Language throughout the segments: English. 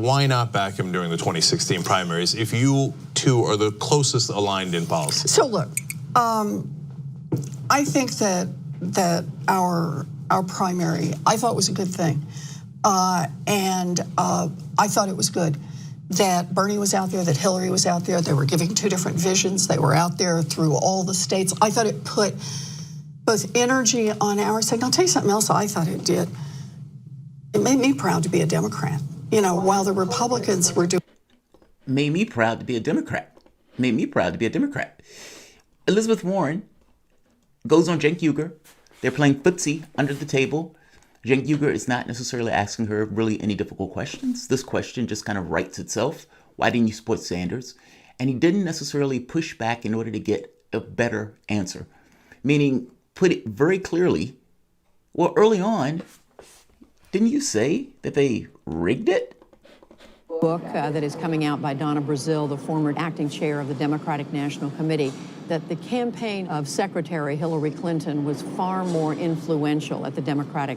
why not back him during the 2016 primaries if you two are the closest aligned in policy? So look, I think that our primary, I thought was a good thing. And I thought it was good that Bernie was out there, that Hillary was out there. They were giving two different visions. They were out there through all the states. I thought it put both energy on our side. And I'll tell you something else I thought it did. It made me proud to be a Democrat. You know, while the Republicans were doing. Made me proud to be a Democrat. Made me proud to be a Democrat. Elizabeth Warren goes on Cenk Uygur. They're playing footsie under the table. Cenk Uygur is not necessarily asking her really any difficult questions. This question just kind of writes itself. Why didn't you support Sanders? And he didn't necessarily push back in order to get a better answer. Meaning, put it very clearly, well, early on, didn't you say that they rigged it? Book that is coming out by Donna Brazile, the former acting chair of the Democratic National Committee, that the campaign of Secretary Hillary Clinton was far more influential at the Democratic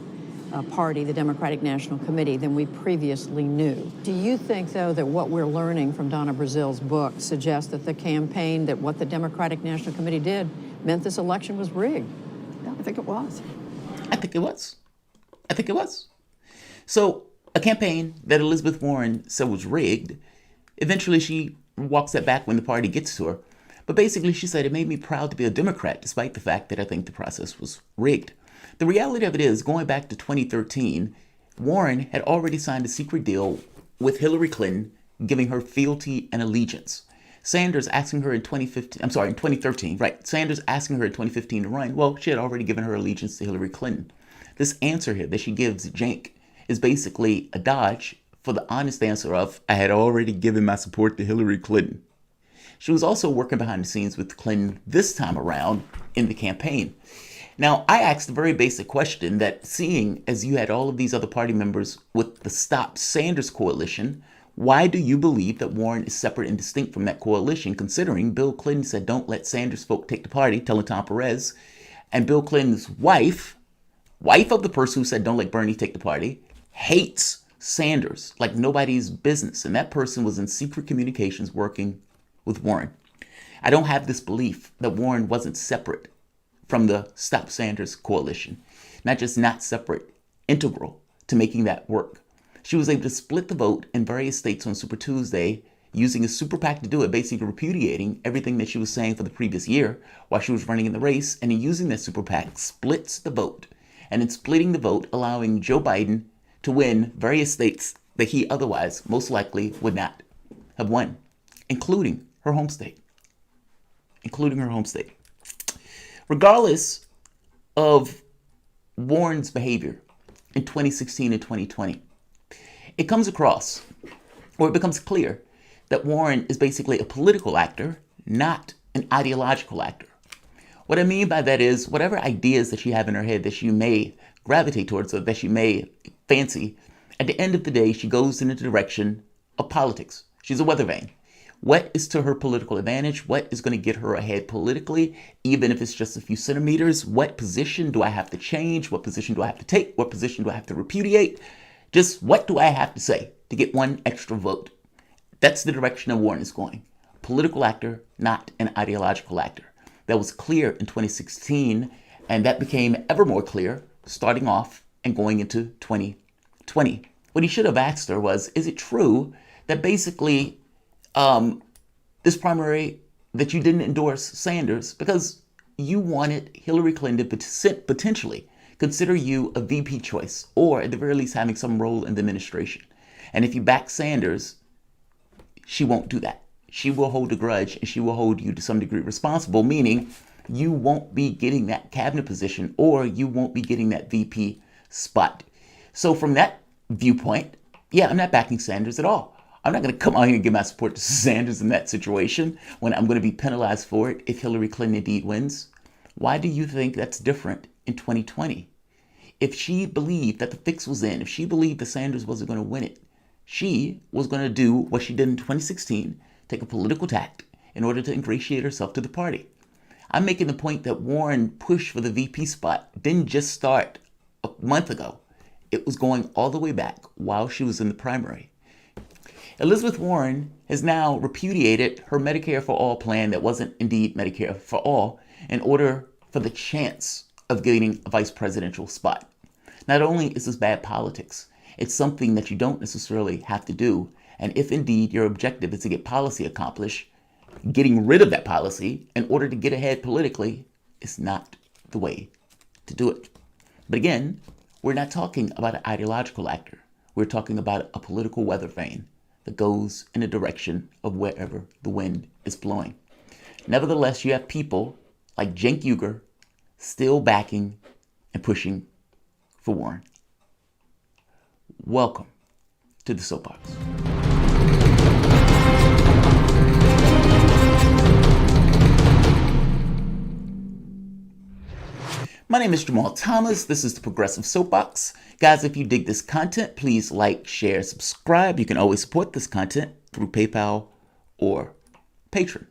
Party, the Democratic National Committee, than we previously knew. Do you think, though, that what we're learning from Donna Brazile's book suggests that the campaign, that what the Democratic National Committee did, meant this election was rigged? Yeah, I think it was. I think it was. I think it was. So a campaign that Elizabeth Warren said was rigged, eventually she walks that back when the party gets to her. But basically she said, it made me proud to be a Democrat, despite the fact that I think the process was rigged. The reality of it is, going back to 2013, Warren had already signed a secret deal with Hillary Clinton, giving her fealty and allegiance. Sanders asking her in 2013, right? Sanders asking her in 2015 to run. Well, she had already given her allegiance to Hillary Clinton. This answer here that she gives Cenk is basically a dodge for the honest answer of, I had already given my support to Hillary Clinton. She was also working behind the scenes with Clinton this time around in the campaign. Now, I asked a very basic question that, seeing as you had all of these other party members with the Stop Sanders coalition, why do you believe that Warren is separate and distinct from that coalition, considering Bill Clinton said, don't let Sanders folk take the party, telling Tom Perez, and Bill Clinton's wife of the person who said, don't let Bernie take the party, hates Sanders like nobody's business. And that person was in secret communications working with Warren. I don't have this belief that Warren wasn't separate from the Stop Sanders coalition. Not just not separate, integral to making that work. She was able to split the vote in various states on Super Tuesday, using a super PAC to do it, basically repudiating everything that she was saying for the previous year while she was running in the race. And in using that super PAC, splits the vote. And in splitting the vote, allowing Joe Biden to win various states that he otherwise most likely would not have won, including her home state. Regardless of Warren's behavior in 2016 and 2020, it comes across, or it becomes clear, that Warren is basically a political actor, not an ideological actor. What I mean by that is, whatever ideas that you have in her head that she may gravitate towards or that she may fancy, at the end of the day, she goes in the direction of politics. She's a weather vane. What is to her political advantage? What is going to get her ahead politically, even if it's just a few centimeters? What position do I have to change? What position do I have to take? What position do I have to repudiate? Just what do I have to say to get one extra vote? That's the direction that Warren is going. Political actor, not an ideological actor. That was clear in 2016, and that became ever more clear starting off and going into 2020. What he should have asked her was, is it true that basically this primary, that you didn't endorse Sanders because you wanted Hillary Clinton to potentially consider you a VP choice, or at the very least having some role in the administration. And if you back Sanders, she won't do that. She will hold a grudge and she will hold you to some degree responsible, meaning you won't be getting that cabinet position or you won't be getting that VP spot. So from that viewpoint, yeah, I'm not backing Sanders at all. I'm not going to come out here and give my support to Sanders in that situation when I'm going to be penalized for it if Hillary Clinton indeed wins. Why do you think that's different in 2020? If she believed that the fix was in, if she believed that Sanders wasn't going to win it, she was going to do what she did in 2016, take a political tack in order to ingratiate herself to the party. I'm making the point that Warren push for the VP spot didn't just start a month ago. It was going all the way back while she was in the primary. Elizabeth Warren has now repudiated her Medicare for All plan that wasn't indeed Medicare for All in order for the chance of getting a vice presidential spot. Not only is this bad politics, it's something that you don't necessarily have to do. And if indeed your objective is to get policy accomplished, getting rid of that policy in order to get ahead politically is not the way to do it. But again, we're not talking about an ideological actor. We're talking about a political weather vane that goes in the direction of wherever the wind is blowing. Nevertheless, you have people like Cenk Uygur still backing and pushing for Warren. Welcome to the Soapbox. My name is Jamal Thomas. This is the Progressive Soapbox. Guys, if you dig this content, please like, share, subscribe. You can always support this content through PayPal or Patreon.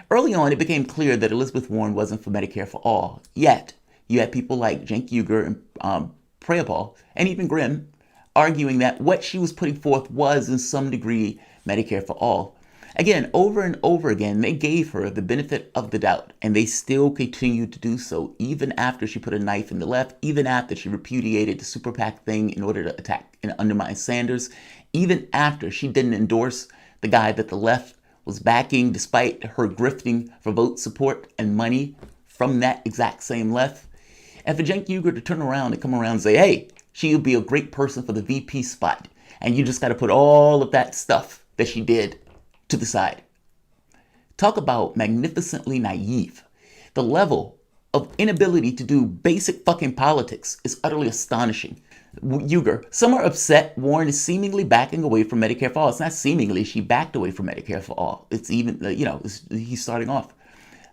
Early on, it became clear that Elizabeth Warren wasn't for Medicare for All. Yet, you had people like Cenk Uygur and Prayapal, and even Grimm, arguing that what she was putting forth was, in some degree, Medicare for All. Again, over and over again, they gave her the benefit of the doubt, and they still continue to do so, even after she put a knife in the left, even after she repudiated the super PAC thing in order to attack and undermine Sanders, even after she didn't endorse the guy that the left was backing, despite her grifting for vote support and money from that exact same left. And for Cenk Uygur to turn around and come around and say, hey, she would be a great person for the VP spot, and you just got to put all of that stuff that she did to the side. Talk about magnificently naive. The level of inability to do basic fucking politics is utterly astonishing. Uygur, some are upset Warren is seemingly backing away from Medicare for All. It's not seemingly, she backed away from Medicare for All. It's even, he's starting off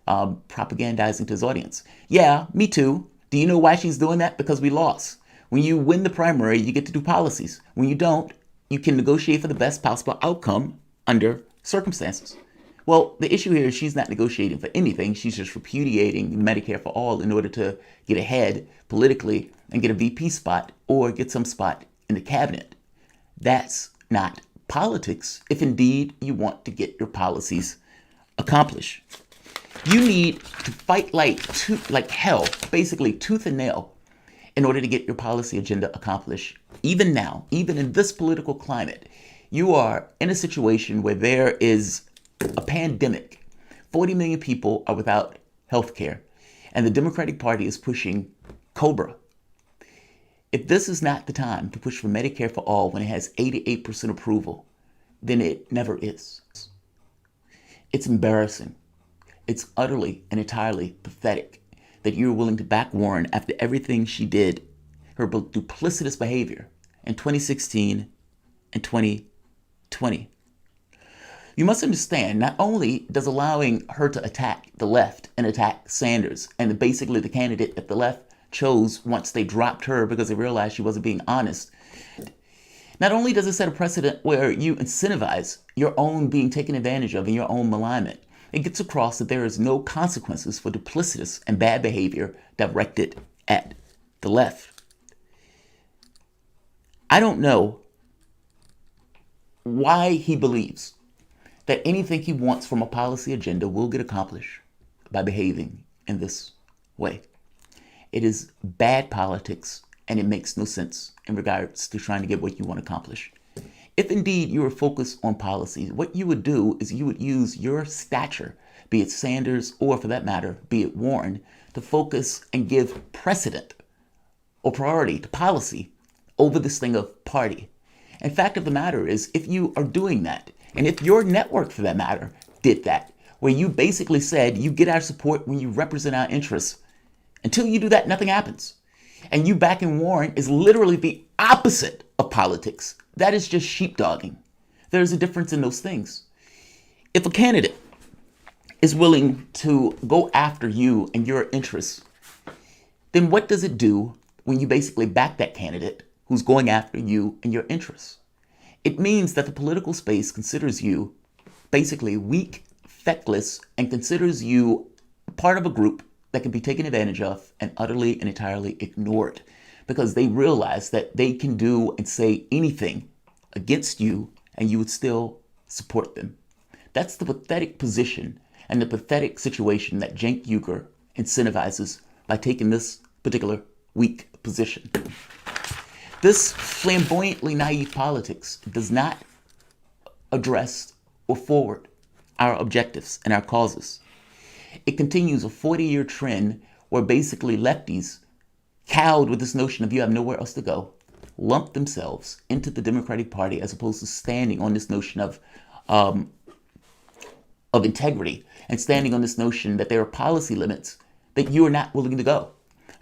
propagandizing to his audience. Yeah, me too. Do you know why she's doing that? Because we lost. When you win the primary, you get to do policies. When you don't, you can negotiate for the best possible outcome under circumstances. Well, the issue here is she's not negotiating for anything. She's just repudiating Medicare for All in order to get ahead politically and get a VP spot or get some spot in the cabinet. That's not politics if indeed you want to get your policies accomplished. You need to fight like hell, basically tooth and nail, in order to get your policy agenda accomplished. Even now, even in this political climate, you are in a situation where there is a pandemic. 40 million people are without health care, and the Democratic Party is pushing COBRA. If this is not the time to push for Medicare for All when it has 88% approval, then it never is. It's embarrassing. It's utterly and entirely pathetic that you're willing to back Warren after everything she did, her duplicitous behavior in 2016 and 2020. You must understand, not only does allowing her to attack the left and attack Sanders and basically the candidate that the left chose once they dropped her because they realized she wasn't being honest, not only does it set a precedent where you incentivize your own being taken advantage of and your own malignment, it gets across that there is no consequences for duplicitous and bad behavior directed at the left. I don't know why he believes that anything he wants from a policy agenda will get accomplished by behaving in this way. It is bad politics, and it makes no sense in regards to trying to get what you want accomplished. If indeed you were focused on policies, what you would do is you would use your stature, be it Sanders or for that matter, be it Warren, to focus and give precedent or priority to policy over this thing of party. And fact of the matter is, if you are doing that, and if your network for that matter did that, where you basically said you get our support when you represent our interests, until you do that, nothing happens. And you backing Warren is literally the opposite of politics. That is just sheepdogging. There's a difference in those things. If a candidate is willing to go after you and your interests, then what does it do when you basically back that candidate who's going after you and your interests? It means that the political space considers you basically weak, feckless, and considers you part of a group that can be taken advantage of and utterly and entirely ignored, because they realize that they can do and say anything against you and you would still support them. That's the pathetic position and the pathetic situation that Cenk Uygur incentivizes by taking this particular weak position. This flamboyantly naive politics does not address or forward our objectives and our causes. It continues a 40-year trend where basically lefties, cowed with this notion of you have nowhere else to go, lump themselves into the Democratic Party as opposed to standing on this notion of integrity and standing on this notion that there are policy limits that you are not willing to go.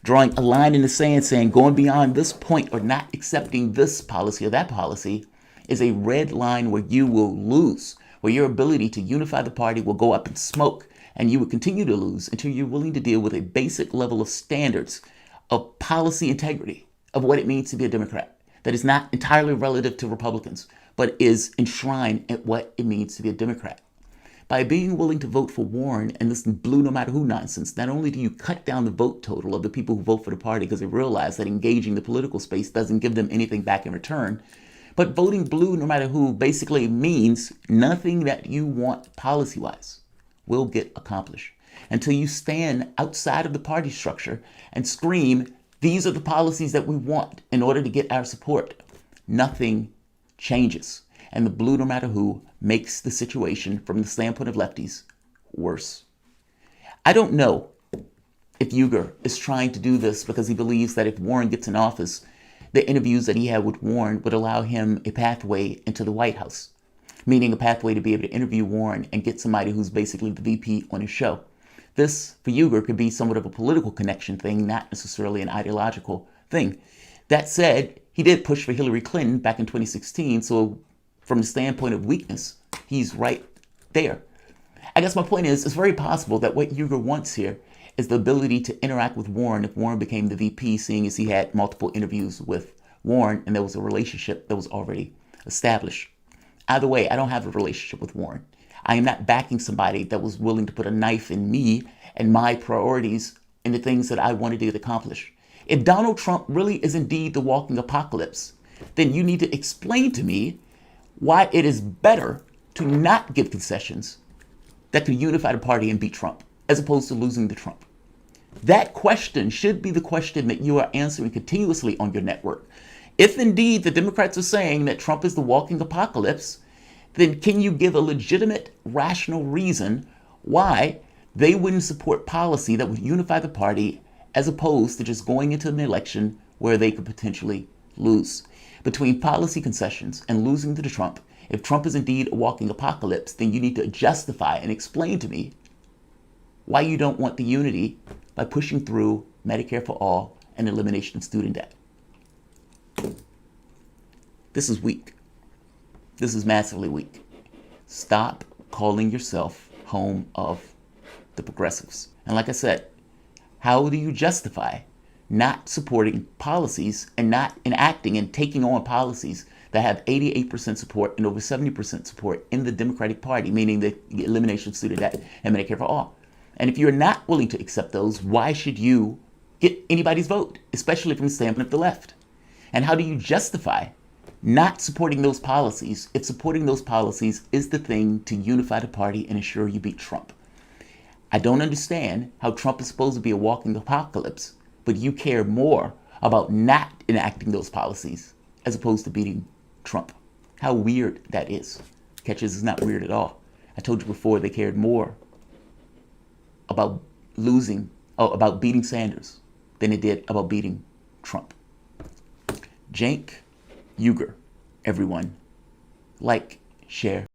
Drawing a line in the sand saying going beyond this point or not accepting this policy or that policy is a red line where you will lose, where your ability to unify the party will go up in smoke, and you will continue to lose until you're willing to deal with a basic level of standards of policy integrity of what it means to be a Democrat that is not entirely relative to Republicans, but is enshrined at what it means to be a Democrat. By being willing to vote for Warren and this blue no matter who nonsense, not only do you cut down the vote total of the people who vote for the party because they realize that engaging the political space doesn't give them anything back in return, but voting blue no matter who basically means nothing that you want policy-wise will get accomplished until you stand outside of the party structure and scream, these are the policies that we want in order to get our support. Nothing changes. And the blue no matter who makes the situation from the standpoint of lefties worse. I don't know if Uygur is trying to do this because he believes that if Warren gets in office, the interviews that he had with Warren would allow him a pathway into the White House, meaning a pathway to be able to interview Warren and get somebody who's basically the VP on his show. This, for Uygur, could be somewhat of a political connection thing, not necessarily an ideological thing. That said, he did push for Hillary Clinton back in 2016, so from the standpoint of weakness, he's right there. I guess my point is, it's very possible that what Uygur wants here is the ability to interact with Warren if Warren became the VP, seeing as he had multiple interviews with Warren and there was a relationship that was already established. Either way, I don't have a relationship with Warren. I am not backing somebody that was willing to put a knife in me and my priorities and the things that I wanted to get accomplished. If Donald Trump really is indeed the walking apocalypse, then you need to explain to me why it is better to not give concessions that could unify the party and beat Trump, as opposed to losing to Trump. That question should be the question that you are answering continuously on your network. If indeed the Democrats are saying that Trump is the walking apocalypse, then can you give a legitimate, rational reason why they wouldn't support policy that would unify the party as opposed to just going into an election where they could potentially lose? Between policy concessions and losing to Trump, if Trump is indeed a walking apocalypse, then you need to justify and explain to me why you don't want the unity by pushing through Medicare for all and elimination of student debt. This is weak. This is massively weak. Stop calling yourself home of the progressives. And like I said, how do you justify not supporting policies and not enacting and taking on policies that have 88% support and over 70% support in the Democratic Party, meaning the elimination of student debt and Medicare for all? And if you're not willing to accept those, why should you get anybody's vote, especially from the standpoint of the left? And how do you justify not supporting those policies if supporting those policies is the thing to unify the party and ensure you beat Trump? I don't understand how Trump is supposed to be a walking apocalypse, but you care more about not enacting those policies as opposed to beating Trump. How weird that is. Catches is not weird at all. I told you before they cared more about about beating Sanders than it did about beating Trump. Cenk Uygur, everyone. Like, share.